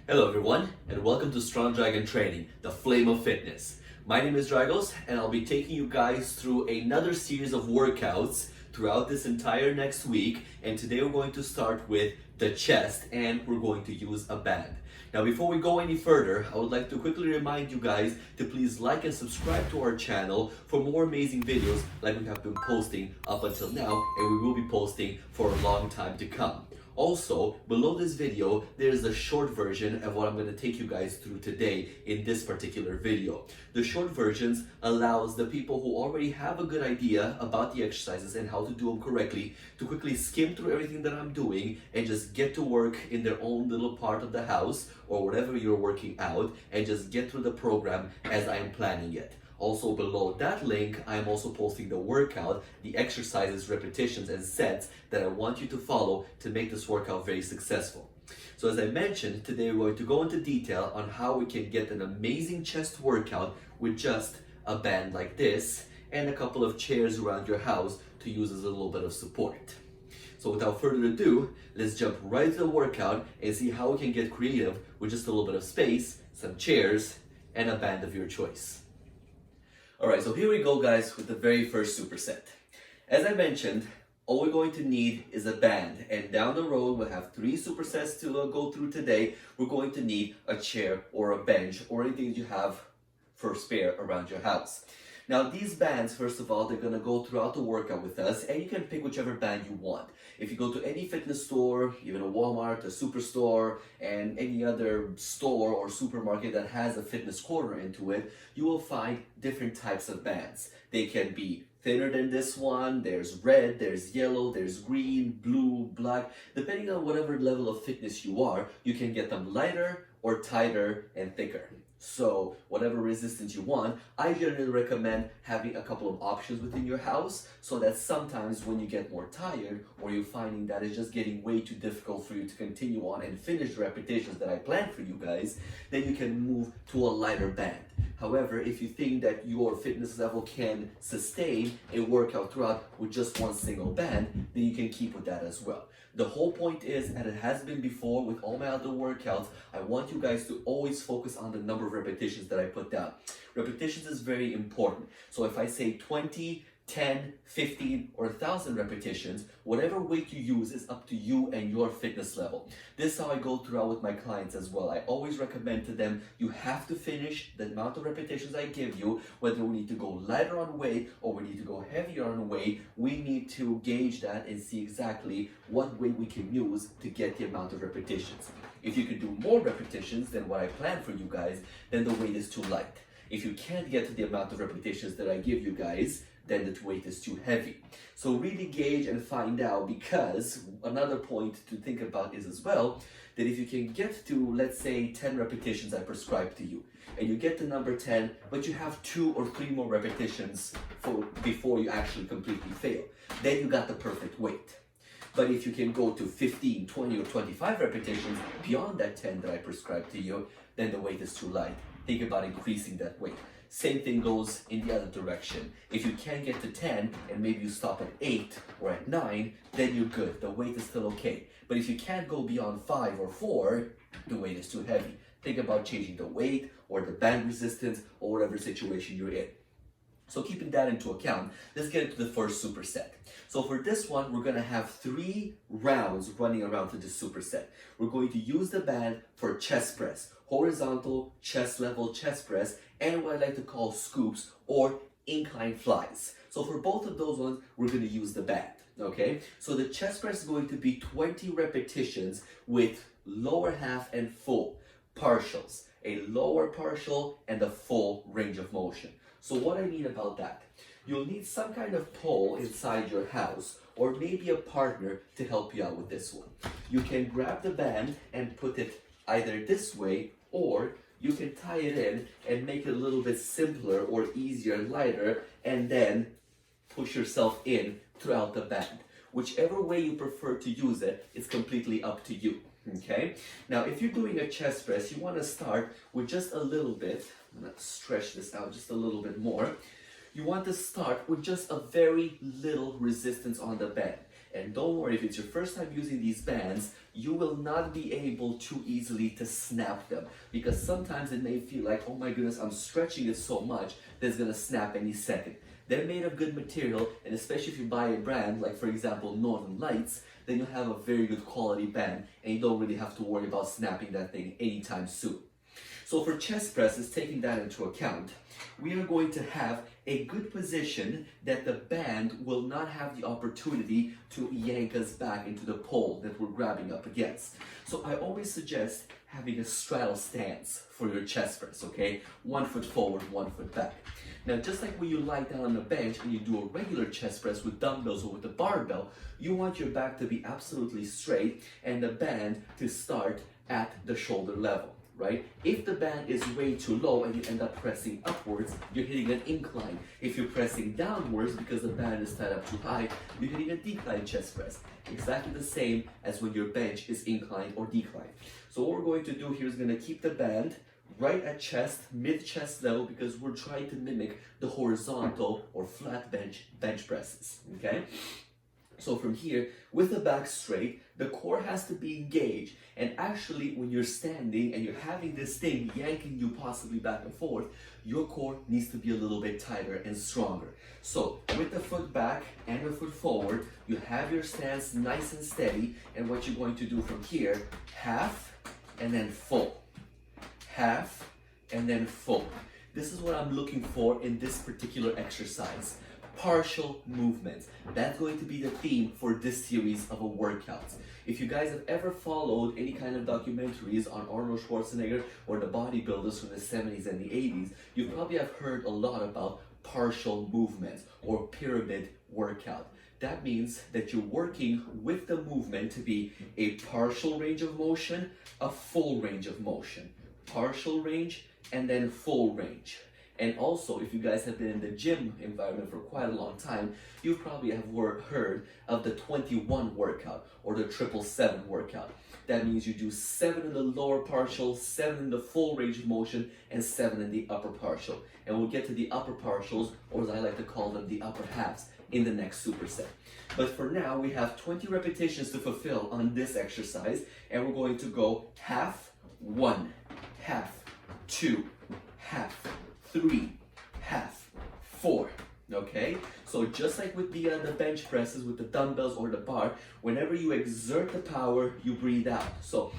Hello everyone, and welcome to Strong Dragon Training, the Flame of Fitness. My name is Dragos, and I'll be taking you guys through another series of workouts throughout this entire next week. And today we're going to start with the chest, and we're going to use a band. Now before we go any further, I would like to quickly remind you guys to please like and subscribe to our channel for more amazing videos like we have been posting up until now, and we will be posting for a long time to come. Also, below this video, there is a short version of what I'm going to take you guys through today in this particular video. The short versions allows the people who already have a good idea about the exercises and how to do them correctly to quickly skim through everything that I'm doing and just get to work in their own little part of the house or whatever you're working out and just get through the program as I am planning it. Also below that link, I am also posting the workout, the exercises, repetitions, and sets that I want you to follow to make this workout very successful. So as I mentioned, today we're going to go into detail on how we can get an amazing chest workout with just a band like this and a couple of chairs around your house to use as a little bit of support. So without further ado, let's jump right into the workout and see how we can get creative with just a little bit of space, some chairs, and a band of your choice. Alright, so here we go guys with the very first superset. As I mentioned, all we're going to need is a band, and down the road we'll have 3 supersets to go through today. We're going to need a chair or a bench or anything that you have for spare around your house. Now these bands, first of all, they're going to go throughout the workout with us, and you can pick whichever band you want. If you go to any fitness store, even a Walmart, a Superstore, and any other store or supermarket that has a fitness corner into it, you will find different types of bands. They can be thinner than this one, there's red, there's yellow, there's green, blue, black. Depending on whatever level of fitness you are, you can get them lighter or tighter and thicker. So whatever resistance you want, I generally recommend having a couple of options within your house so that sometimes when you get more tired or you're finding that it's just getting way too difficult for you to continue on and finish the repetitions that I planned for you guys, then you can move to a lighter band. However, if you think that your fitness level can sustain a workout throughout with just one single band, then you can keep with that as well. The whole point is, and it has been before with all my other workouts, I want you guys to always focus on the number of repetitions that I put down. Repetitions is very important. So if I say 20, 10, 15, or 1,000 repetitions, whatever weight you use is up to you and your fitness level. This is how I go throughout with my clients as well. I always recommend to them, you have to finish the amount of repetitions I give you, whether we need to go lighter on weight or we need to go heavier on weight. We need to gauge that and see exactly what weight we can use to get the amount of repetitions. If you can do more repetitions than what I planned for you guys, then the weight is too light. If you can't get to the amount of repetitions that I give you guys, then the weight is too heavy. So really gauge and find out, because another point to think about is as well, that if you can get to, let's say, 10 repetitions I prescribe to you, and you get to number 10, but you have 2 or 3 more repetitions before you actually completely fail, then you got the perfect weight. But if you can go to 15, 20, or 25 repetitions beyond that 10 that I prescribed to you, then the weight is too light. Think about increasing that weight. Same thing goes in the other direction. If you can't get to 10 and maybe you stop at 8 or at 9, then you're good. The weight is still okay. But if you can't go beyond 5 or 4, the weight is too heavy. Think about changing the weight or the band resistance or whatever situation you're in. So keeping that into account, let's get into the first superset. So for this one, we're going to have 3 rounds running around to this superset. We're going to use the band for chest press, horizontal, chest level chest press, and what I like to call scoops or incline flies. So for both of those ones, we're going to use the band, okay? So the chest press is going to be 20 repetitions with lower half and full partials, a lower partial and a full range of motion. So what I mean about that, you'll need some kind of pole inside your house or maybe a partner to help you out with this one. You can grab the band and put it either this way, or you can tie it in and make it a little bit simpler or easier and lighter, and then push yourself in throughout the band. Whichever way you prefer to use it, it's completely up to you. Okay? Now, if you're doing a chest press, you want to start with just a little bit. I'm going to stretch this out just a little bit more. You want to start with just a very little resistance on the band. And don't worry, if it's your first time using these bands, you will not be able too easily to snap them, because sometimes it may feel like, oh my goodness, I'm stretching it so much that it's gonna snap any second. They're made of good material, and especially if you buy a brand like, for example, Northern Lights, then you'll have a very good quality band, and you don't really have to worry about snapping that thing anytime soon. So for chest presses, taking that into account, we are going to have a good position that the band will not have the opportunity to yank us back into the pole that we're grabbing up against. So I always suggest having a straddle stance for your chest press, okay? 1 foot forward, 1 foot back. Now, just like when you lie down on a bench and you do a regular chest press with dumbbells or with a barbell, you want your back to be absolutely straight and the band to start at the shoulder level, right? If the band is way too low and you end up pressing upwards, you're hitting an incline. If you're pressing downwards because the band is tied up too high, you're hitting a decline chest press. Exactly the same as when your bench is inclined or declined. So what we're going to do here is going to keep the band right at chest, mid-chest level, because we're trying to mimic the horizontal or flat bench presses, okay? So from here, with the back straight, the core has to be engaged. And actually, when you're standing and you're having this thing yanking you possibly back and forth, your core needs to be a little bit tighter and stronger. So with the foot back and the foot forward, you have your stance nice and steady. And what you're going to do from here, half and then full. Half and then full. This is what I'm looking for in this particular exercise. Partial movements. That's going to be the theme for this series of workouts. If you guys have ever followed any kind of documentaries on Arnold Schwarzenegger or the bodybuilders from the 70s and the 80s, you probably have heard a lot about partial movements or pyramid workout. That means that you're working with the movement to be a partial range of motion, a full range of motion. Partial range and then full range. And also, if you guys have been in the gym environment for quite a long time, you probably have heard of the 21 workout or the 777 workout. That means you do 7 in the lower partial, 7 in the full range of motion, and 7 in the upper partial. And we'll get to the upper partials, or as I like to call them, the upper halves, in the next superset. But for now, we have 20 repetitions to fulfill on this exercise, and we're going to go half, 1, half, 2, half, 3, half, 4, okay? So just like with the bench presses, with the dumbbells or the bar, whenever you exert the power, you breathe out. So,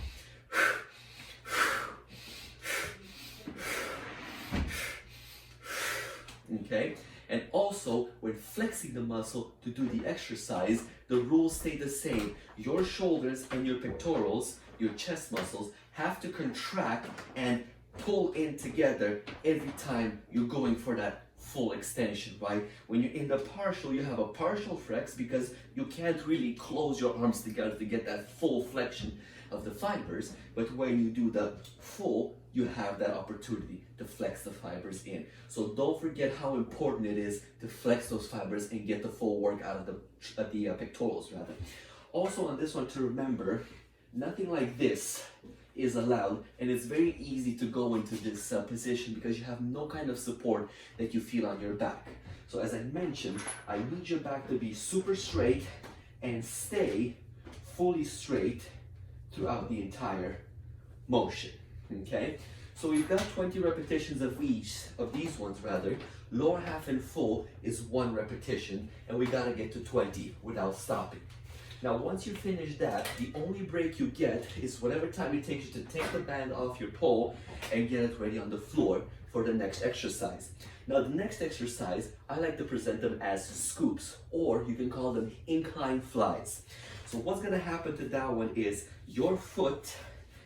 okay? And also, when flexing the muscle to do the exercise, the rules stay the same. Your shoulders and your pectorals, your chest muscles, have to contract and pull in together every time you're going for that full extension, right? When you're in the partial, you have a partial flex because you can't really close your arms together to get that full flexion of the fibers. But when you do the full, you have that opportunity to flex the fibers in. So don't forget how important it is to flex those fibers and get the full work out of the pectorals, rather. Also on this one to remember, nothing like this is allowed, and it's very easy to go into this position because you have no kind of support that you feel on your back. So as I mentioned, I need your back to be super straight and stay fully straight throughout the entire motion, okay? So we've got 20 repetitions of each, of these ones rather. Lower half and full is 1 repetition, and we gotta get to 20 without stopping. Now, once you finish that, the only break you get is whatever time it takes you to take the band off your pole and get it ready on the floor for the next exercise. Now, the next exercise, I like to present them as scoops, or you can call them incline flies. So what's gonna happen to that one is your foot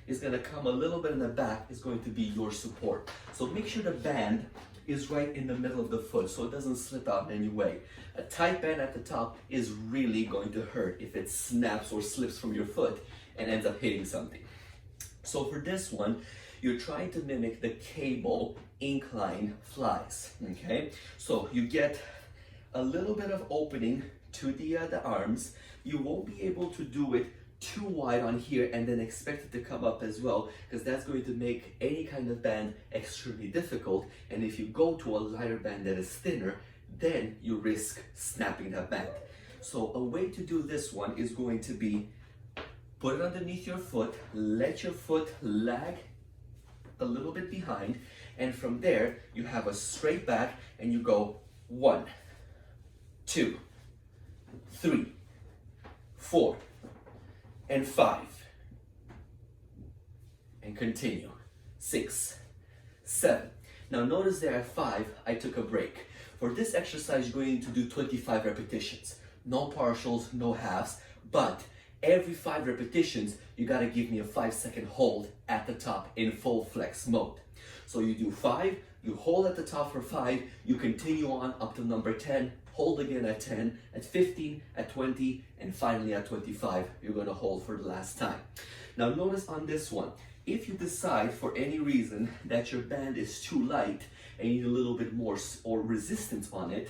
is gonna come a little bit in the back, is going to be your support. So make sure the band is right in the middle of the foot so it doesn't slip out in any way. A tight band at the top is really going to hurt if it snaps or slips from your foot and ends up hitting something. So for this one, you're trying to mimic the cable incline flies, okay? So you get a little bit of opening to the arms. You won't be able to do it too wide on here and then expect it to come up as well, because that's going to make any kind of band extremely difficult. And if you go to a lighter band that is thinner, then you risk snapping that band. So a way to do this one is going to be put it underneath your foot, let your foot lag a little bit behind, and from there you have a straight back and you go 1, 2, 3, 4, and 5. And continue. 6, 7. Now notice there at 5, I took a break. For this exercise, you're going to do 25 repetitions. No partials, no halves, but every 5 repetitions, you gotta give me a 5-second hold at the top in full flex mode. So you do 5, you hold at the top for 5, you continue on up to number 10, hold again at 10, at 15, at 20, and finally at 25, you're gonna hold for the last time. Now notice on this one, if you decide for any reason that your band is too light and you need a little bit more or resistance on it,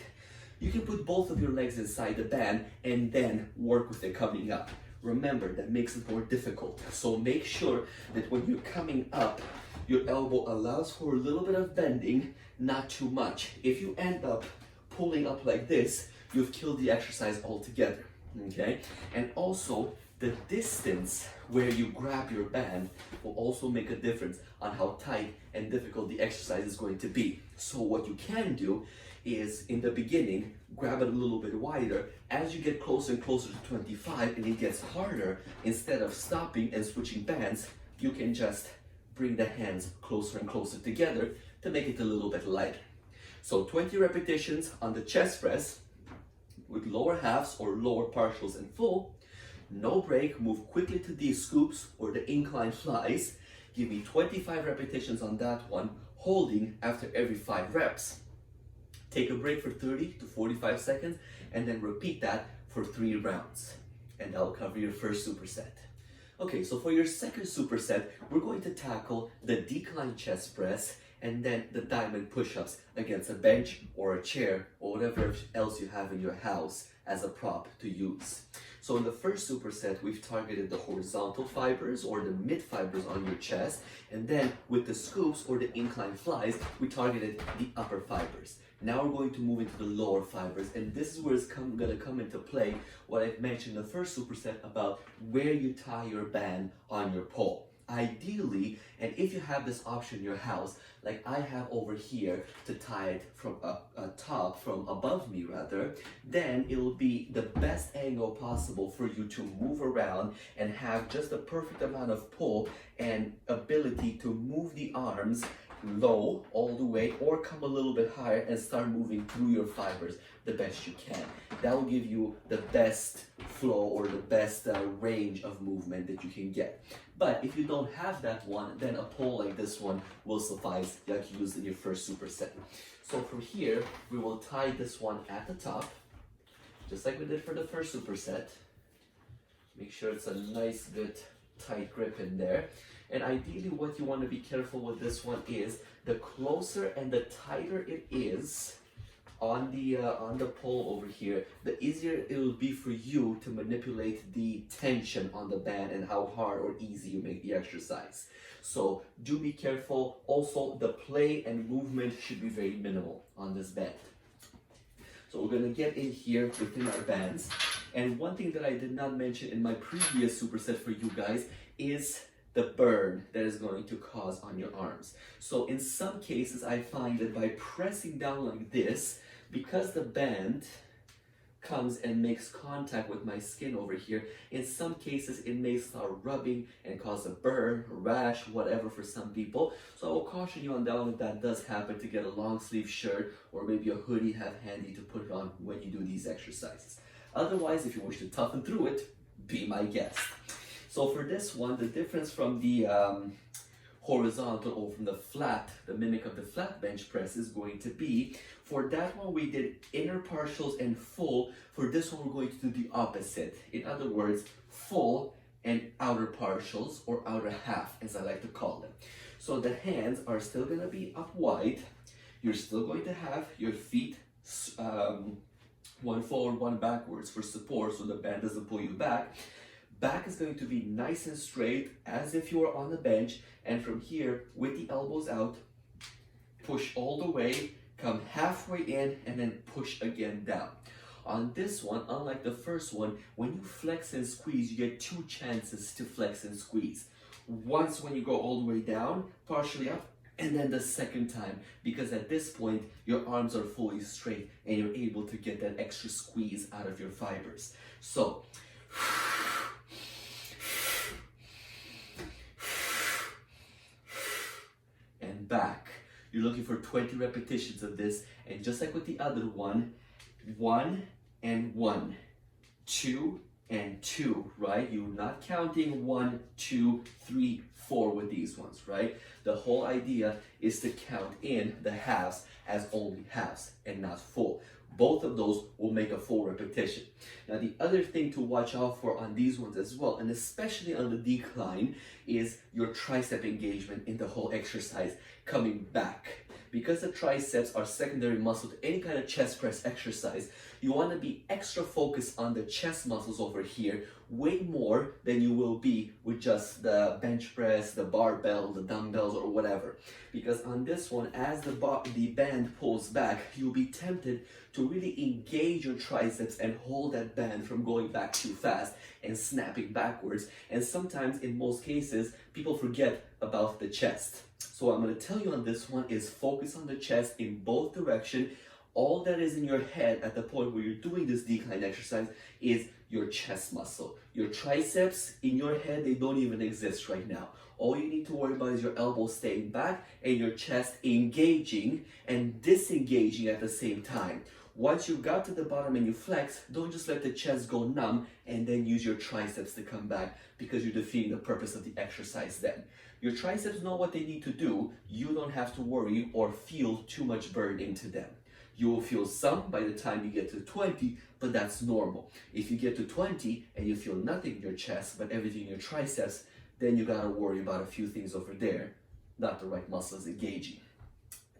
you can put both of your legs inside the band and then work with it coming up. Remember, that makes it more difficult. So make sure that when you're coming up, your elbow allows for a little bit of bending, not too much. If you end up pulling up like this, you've killed the exercise altogether, okay? And also, the distance where you grab your band will also make a difference on how tight and difficult the exercise is going to be. So what you can do is, in the beginning, grab it a little bit wider. As you get closer and closer to 25 and it gets harder, instead of stopping and switching bands, you can just bring the hands closer and closer together to make it a little bit lighter. So 20 repetitions on the chest press with lower halves or lower partials and full. No break, move quickly to these scoops or the incline flies. Give me 25 repetitions on that one, holding after every 5 reps. Take a break for 30 to 45 seconds and then repeat that for 3 rounds. And that'll cover your first superset. Okay, so for your second superset, we're going to tackle the decline chest press and then the diamond push-ups against a bench or a chair or whatever else you have in your house as a prop to use. So in the first superset, we've targeted the horizontal fibers or the mid fibers on your chest, and then with the scoops or the incline flies, we targeted the upper fibers. Now we're going to move into the lower fibers, and this is where it's going to come into play what I've mentioned in the first superset about where you tie your band on your pole. Ideally, and if you have this option in your house, like I have over here to tie it from a top from above me rather, then it will be the best angle possible for you to move around and have just the perfect amount of pull and ability to move the arms low all the way or come a little bit higher and start moving through your fibers the best you can. That will give you the best flow or the best range of movement that you can get. But if you don't have that one, then a pole like this one will suffice, like you used in your first superset. So from here, we will tie this one at the top, just like we did for the first superset. Make sure it's a nice good tight grip in there. And ideally what you want to be careful with this one is the closer and the tighter it is on the pole over here, the easier it will be for you to manipulate the tension on the band and how hard or easy you make the exercise. So do be careful. Also, the play and movement should be very minimal on this band. So we're going to get in here within our bands. And one thing that I did not mention in my previous superset for you guys is the burn that is going to cause on your arms. So in some cases, I find that by pressing down like this, because the band comes and makes contact with my skin over here, in some cases it may start rubbing and cause a burn, a rash, whatever for some people. So I will caution you on that one if that does happen, to get a long sleeve shirt or maybe a hoodie have handy to put it on when you do these exercises. Otherwise, if you wish to toughen through it, be my guest. So for this one, the difference from the horizontal or from the flat, the mimic of the flat bench press, is going to be, for that one we did inner partials and full. For this one we're going to do the opposite. In other words, full and outer partials, or outer half as I like to call them. So the hands are still going to be up wide. You're still going to have your feet one forward, one backwards for support so the band doesn't pull you back. Back is going to be nice and straight as if you were on the bench, and from here with the elbows out, push all the way, come halfway in and then push again down. On this one, unlike the first one, when you flex and squeeze, you get 2 chances to flex and squeeze. Once when you go all the way down, partially up, and then the second time, because at this point, your arms are fully straight and you're able to get that extra squeeze out of your fibers. So, and back. You're looking for 20 repetitions of this, and just like with the other one, 1 and 1, 2 and 2, right? You're not counting 1, 2, 3, 4 with these ones, right? The whole idea is to count in the halves as only halves and not full. Both of those will make a full repetition. Now, the other thing to watch out for on these ones as well, and especially on the decline, is your tricep engagement in the whole exercise coming back. Because the triceps are secondary muscle to any kind of chest press exercise, you want to be extra focused on the chest muscles over here, way more than you will be with just the bench press, the barbell, the dumbbells, or whatever. Because on this one, as the band pulls back, you'll be tempted to really engage your triceps and hold that band from going back too fast and snapping backwards. And sometimes, in most cases, people forget about the chest. So what I'm going to tell you on this one is focus on the chest in both directions. All that is in your head at the point where you're doing this decline exercise is your chest muscle. Your triceps in your head, they don't even exist right now. All you need to worry about is your elbows staying back and your chest engaging and disengaging at the same time. Once you got to the bottom and you flex, don't just let the chest go numb and then use your triceps to come back, because you're defeating the purpose of the exercise then. Your triceps know what they need to do. You don't have to worry or feel too much burn into them. You will feel some by the time you get to 20, but that's normal. If you get to 20 and you feel nothing in your chest, but everything in your triceps, then you gotta worry about a few things over there, not the right muscles engaging.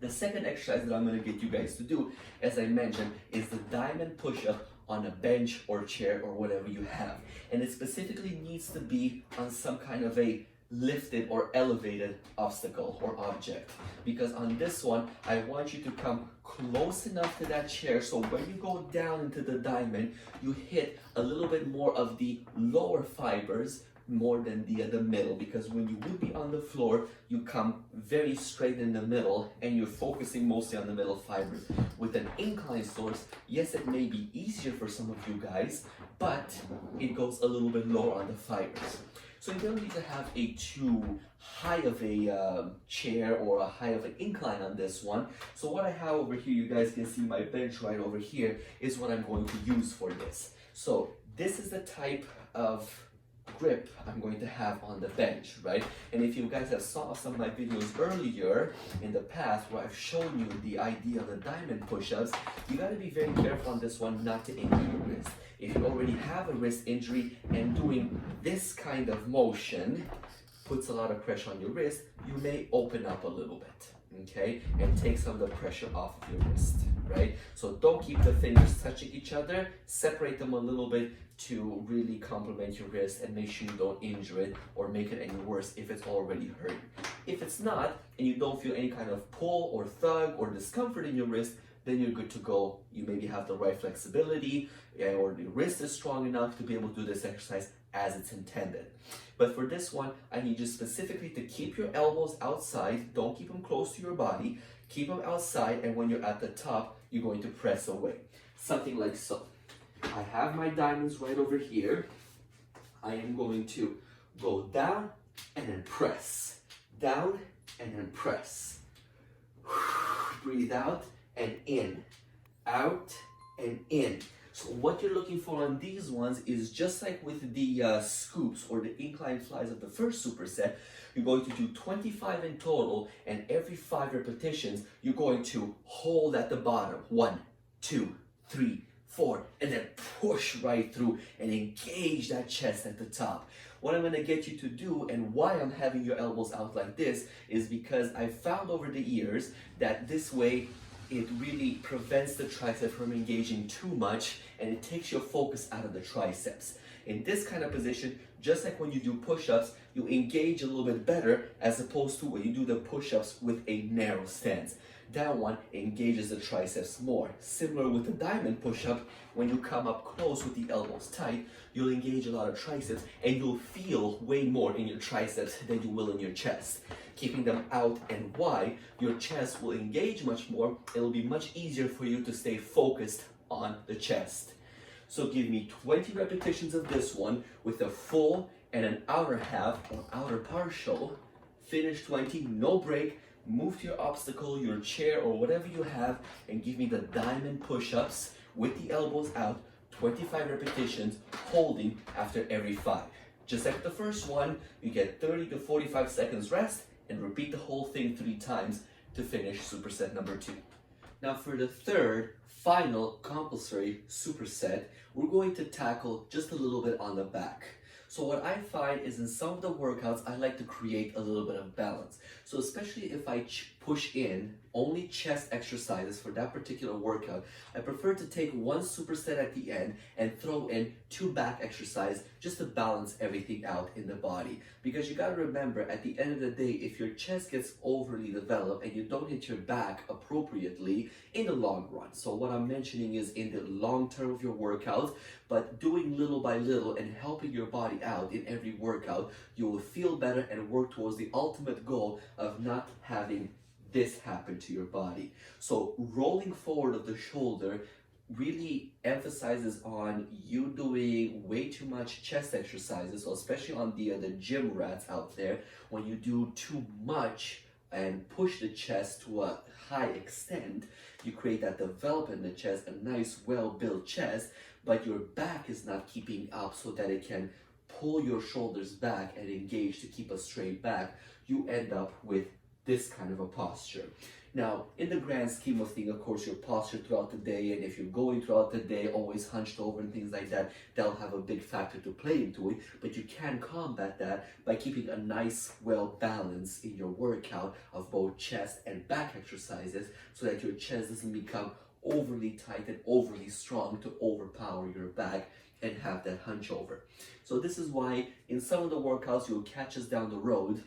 The second exercise that I'm gonna get you guys to do, as I mentioned, is the diamond push-up on a bench or chair or whatever you have. And it specifically needs to be on some kind of a lifted or elevated obstacle or object, because on this one I want you to come close enough to that chair so when you go down into the diamond, you hit a little bit more of the lower fibers more than the middle, because when you would be on the floor, you come very straight in the middle and you're focusing mostly on the middle fibers. With an incline source, yes, it may be easier for some of you guys, but it goes a little bit lower on the fibers. So you don't need to have a too high of a chair or a high of an incline on this one. So what I have over here, you guys can see my bench right over here, is what I'm going to use for this. So this is the type of grip I'm going to have on the bench, right? And if you guys have saw some of my videos earlier in the past where I've shown you the idea of the diamond push-ups, you got to be very careful on this one not to injure your wrist. If you already have a wrist injury and doing this kind of motion puts a lot of pressure on your wrist, you may open up a little bit, okay? And take some of the pressure off of your wrist, right? So don't keep the fingers touching each other, separate them a little bit to really complement your wrist and make sure you don't injure it or make it any worse if it's already hurt. If it's not, and you don't feel any kind of pull or tug or discomfort in your wrist, then you're good to go. You maybe have the right flexibility, or the wrist is strong enough to be able to do this exercise as it's intended. But for this one, I need you specifically to keep your elbows outside. Don't keep them close to your body. Keep them outside, and when you're at the top, you're going to press away. Something like so. I have my diamonds right over here. I am going to go down and then press. Down and then press. Breathe out and in. Out and in. So what you're looking for on these ones is just like with the scoops or the incline flies of the first superset, you're going to do 25 in total, and every 5 repetitions, you're going to hold at the bottom. 1, 2, 3, 4, and then push right through and engage that chest at the top. What I'm going to get you to do, and why I'm having your elbows out like this, is because I've found over the years that this way it really prevents the tricep from engaging too much, and it takes your focus out of the triceps. In this kind of position, just like when you do push-ups, you engage a little bit better as opposed to when you do the push-ups with a narrow stance. That one engages the triceps more. Similar with the diamond push-up, when you come up close with the elbows tight, you'll engage a lot of triceps and you'll feel way more in your triceps than you will in your chest. Keeping them out and wide, your chest will engage much more. It'll be much easier for you to stay focused on the chest. So give me 20 repetitions of this one with a full and an outer half or outer partial. Finish 20, no break. Move to your obstacle, your chair, or whatever you have, and give me the diamond push-ups with the elbows out, 25 repetitions, holding after every 5. Just like the first one, you get 30 to 45 seconds rest, and repeat the whole thing 3 times to finish superset number 2. Now for the third, final, compulsory superset, we're going to tackle just a little bit on the back. So what I find is in some of the workouts, I like to create a little bit of balance. So especially if I push in only chest exercises for that particular workout, I prefer to take one superset at the end and throw in 2 back exercises just to balance everything out in the body. Because you gotta remember, at the end of the day, if your chest gets overly developed and you don't hit your back appropriately in the long run. So what I'm mentioning is in the long term of your workouts, but doing little by little and helping your body out in every workout, you will feel better and work towards the ultimate goal of not having this happen to your body. So rolling forward of the shoulder really emphasizes on you doing way too much chest exercises, so especially on the gym rats out there, when you do too much and push the chest to a high extent, you create that development in the chest, a nice well-built chest, but your back is not keeping up so that it can pull your shoulders back and engage to keep a straight back. You end up with this kind of a posture. Now, in the grand scheme of things, of course, your posture throughout the day, and if you're going throughout the day always hunched over and things like that, that'll have a big factor to play into it, but you can combat that by keeping a nice, well balance in your workout of both chest and back exercises so that your chest doesn't become overly tight and overly strong to overpower your back and have that hunch over. So this is why in some of the workouts you'll catch us down the road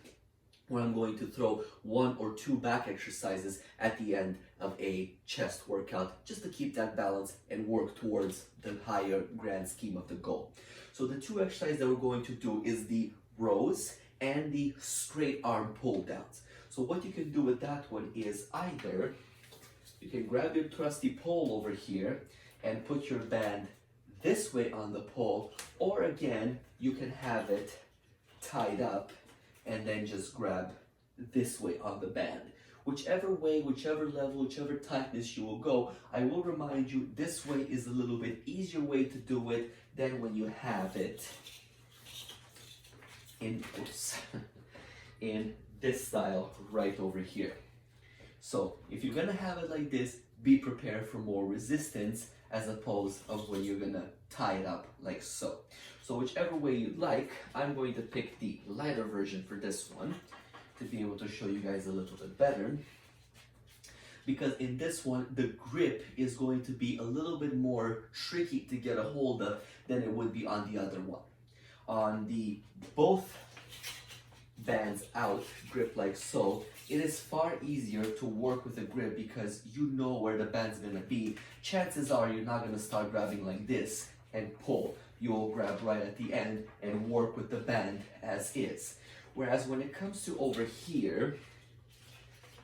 where I'm going to throw 1 or 2 back exercises at the end of a chest workout just to keep that balance and work towards the higher grand scheme of the goal. So the 2 exercises that we're going to do is the rows and the straight arm pull downs. So what you can do with that one is either you can grab your trusty pole over here and put your band this way on the pole, or again, you can have it tied up and then just grab this way on the band. Whichever way, whichever level, whichever tightness you will go, I will remind you this way is a little bit easier way to do it than when you have it in, in this style right over here. So if you're gonna have it like this, be prepared for more resistance as opposed of when you're gonna tie it up like so. So whichever way you'd like, I'm going to pick the lighter version for this one to be able to show you guys a little bit better. Because in this one, the grip is going to be a little bit more tricky to get a hold of than it would be on the other one. On the both bands out grip like so, it is far easier to work with a grip because you know where the band's gonna be. Chances are you're not gonna start grabbing like this and pull. You'll grab right at the end and work with the band as is. Whereas when it comes to over here,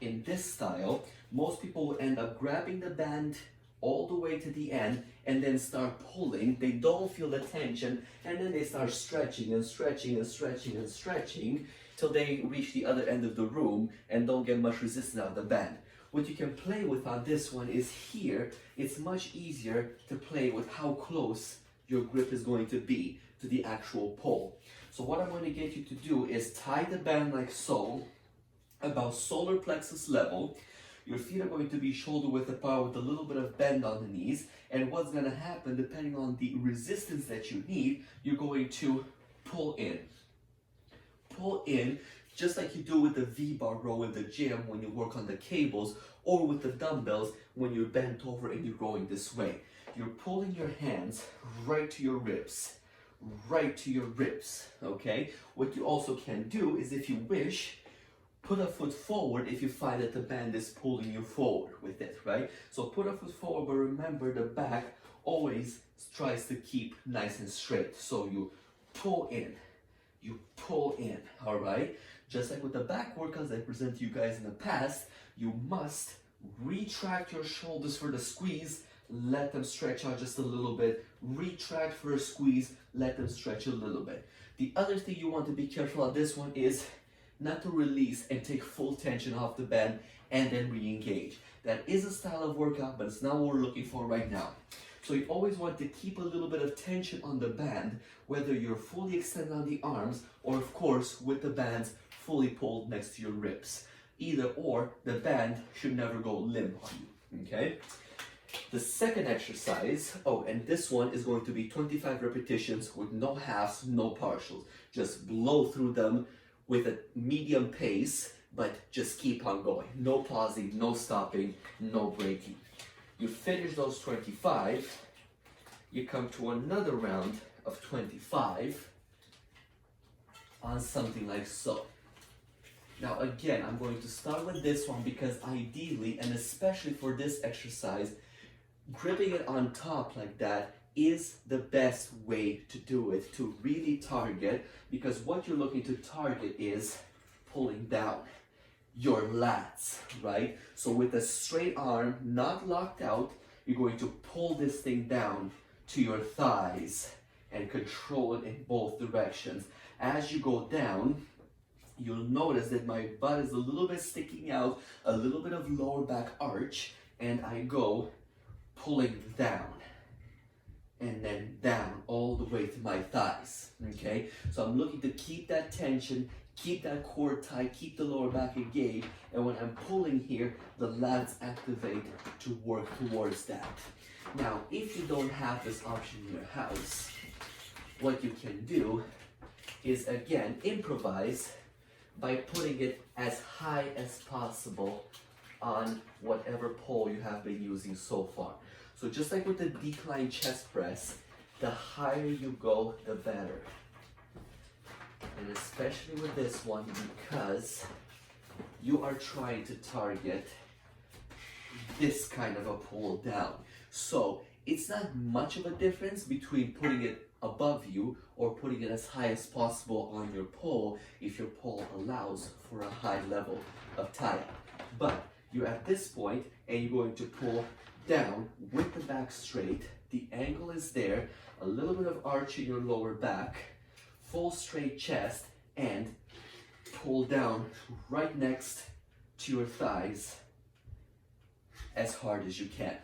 in this style, most people will end up grabbing the band all the way to the end and then start pulling. They don't feel the tension and then they start stretching and stretching and stretching and stretching till they reach the other end of the room and don't get much resistance out of the band. What you can play with on this one is here, it's much easier to play with how close your grip is going to be to the actual pull. So what I'm going to get you to do is tie the band like so, about solar plexus level. Your feet are going to be shoulder width apart with a little bit of bend on the knees, and what's going to happen, depending on the resistance that you need, you're going to pull in. Pull in, just like you do with the V-bar row in the gym when you work on the cables, or with the dumbbells when you're bent over and you're going this way. You're pulling your hands right to your ribs, okay? What you also can do is, if you wish, Put a foot forward if you find that the band is pulling you forward with it, right? So put a foot forward, but remember the back always tries to keep nice and straight. So you pull in, all right? Just like with the back workouts I presented to you guys in the past, you must retract your shoulders for the squeeze, let them stretch out just a little bit, retract for a squeeze, let them stretch a little bit. The other thing you want to be careful of this one is not to release and take full tension off the band and then re-engage. That is a style of workout, but it's not what we're looking for right now. So you always want to keep a little bit of tension on the band, whether you're fully extended on the arms or of course with the bands fully pulled next to your ribs. Either or, the band should never go limp on you, okay? The second exercise, and this one is going to be 25 repetitions with no halves, no partials. Just blow through them with a medium pace, but just keep on going. No pausing, no stopping, no breaking. You finish those 25, you come to another round of 25 on something like so. Now again, I'm going to start with this one because ideally, and especially for this exercise, gripping it on top like that is the best way to do it, to really target, because what you're looking to target is pulling down your lats, right? So with a straight arm, not locked out, you're going to pull this thing down to your thighs and control it in both directions. As you go down, you'll notice that my butt is a little bit sticking out, a little bit of lower back arch, and I go pulling down and then down all the way to my thighs, okay? So I'm looking to keep that tension, keep that core tight, keep the lower back engaged, and when I'm pulling here, the lats activate to work towards that. Now, if you don't have this option in your house, what you can do is, again, improvise by putting it as high as possible on whatever pole you have been using so far. So just like with the decline chest press, the higher you go, the better. And especially with this one, because you are trying to target this kind of a pull down. So it's not much of a difference between putting it above you or putting it as high as possible on your pole if your pole allows for a high level of tie-up. But you're at this point and you're going to pull down with the back straight. The angle is there, a little bit of arch in your lower back, full straight chest, and pull down right next to your thighs as hard as you can.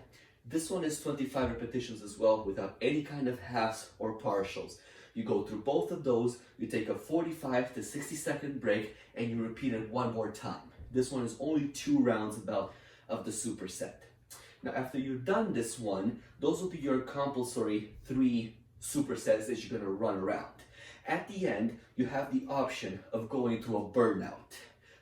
This one is 25 repetitions as well without any kind of halves or partials. You go through both of those, you take a 45 to 60 second break, and you repeat it one more time. This one is only 2 rounds about of the superset. Now after you've done this one, those will be your compulsory 3 supersets that you're gonna run around. At the end, you have the option of going to a burnout,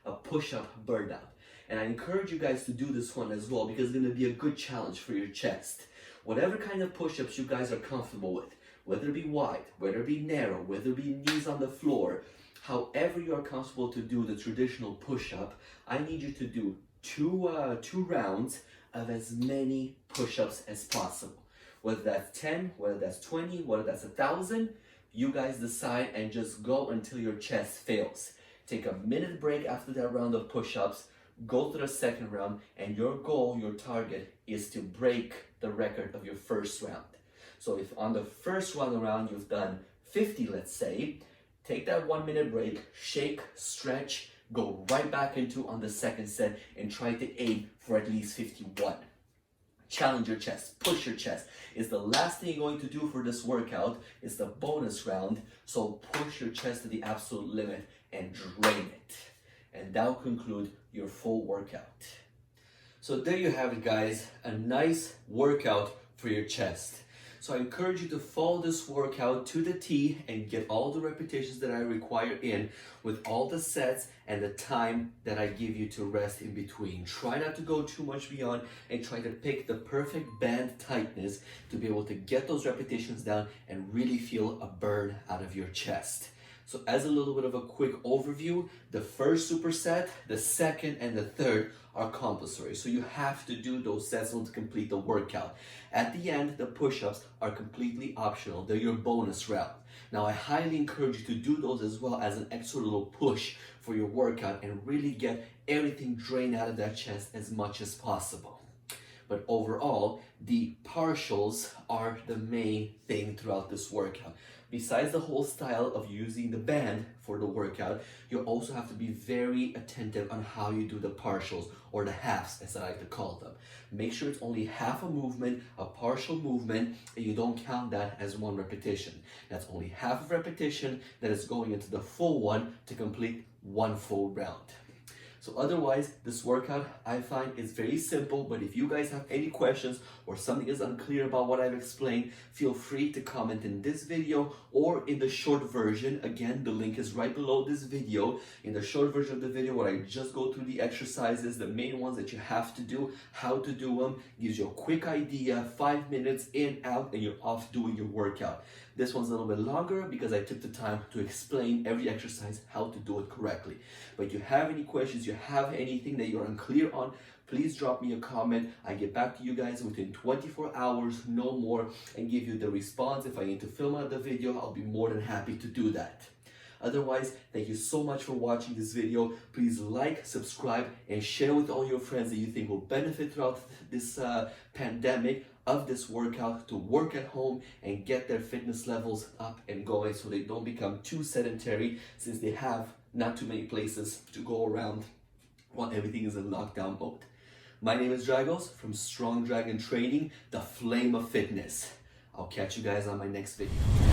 a push-up burnout. And I encourage you guys to do this one as well because it's gonna be a good challenge for your chest. Whatever kind of push-ups you guys are comfortable with, whether it be wide, whether it be narrow, whether it be knees on the floor, however you are comfortable to do the traditional push-up, I need you to do two rounds of as many push-ups as possible. Whether that's 10, whether that's 20, whether that's 1,000, you guys decide and just go until your chest fails. Take a minute break after that round of push-ups, go to the second round, and your goal, your target, is to break the record of your first round. So if on the first run around you've done 50, let's say, take that 1 minute break, shake, stretch, go right back into on the second set and try to aim for at least 51. Challenge your chest, push your chest. It's the last thing you're going to do for this workout. It's the bonus round. So push your chest to the absolute limit and drain it. And that will conclude your full workout. So there you have it, guys, a nice workout for your chest. So I encourage you to follow this workout to the T and get all the repetitions that I require in with all the sets and the time that I give you to rest in between. Try not to go too much beyond and try to pick the perfect band tightness to be able to get those repetitions down and really feel a burn out of your chest. So as a little bit of a quick overview, the first superset, the second, and the third are compulsory. So you have to do those sets to complete the workout. At the end, the push-ups are completely optional. They're your bonus round. Now, I highly encourage you to do those as well as an extra little push for your workout and really get everything drained out of that chest as much as possible. But overall, the partials are the main thing throughout this workout. Besides the whole style of using the band for the workout, you also have to be very attentive on how you do the partials, or the halves as I like to call them. Make sure it's only half a movement, a partial movement, and you don't count that as one repetition. That's only half a repetition that is going into the full one to complete one full round. So otherwise, this workout I find is very simple, but if you guys have any questions or something is unclear about what I've explained, feel free to comment in this video or in the short version. Again, the link is right below this video. In the short version of the video where I just go through the exercises, the main ones that you have to do, how to do them, gives you a quick idea, 5 minutes in, out, and you're off doing your workout. This one's a little bit longer because I took the time to explain every exercise, how to do it correctly. But if you have any questions, you have anything that you're unclear on, please drop me a comment. I get back to you guys within 24 hours, no more, and give you the response. If I need to film another video, I'll be more than happy to do that. Otherwise, thank you so much for watching this video. Please like, subscribe, and share with all your friends that you think will benefit throughout this pandemic of this workout, to work at home and get their fitness levels up and going so they don't become too sedentary, since they have not too many places to go around while everything is in lockdown mode. My name is Dragos from Strong Dragon Training, the Flame of Fitness. I'll catch you guys on my next video.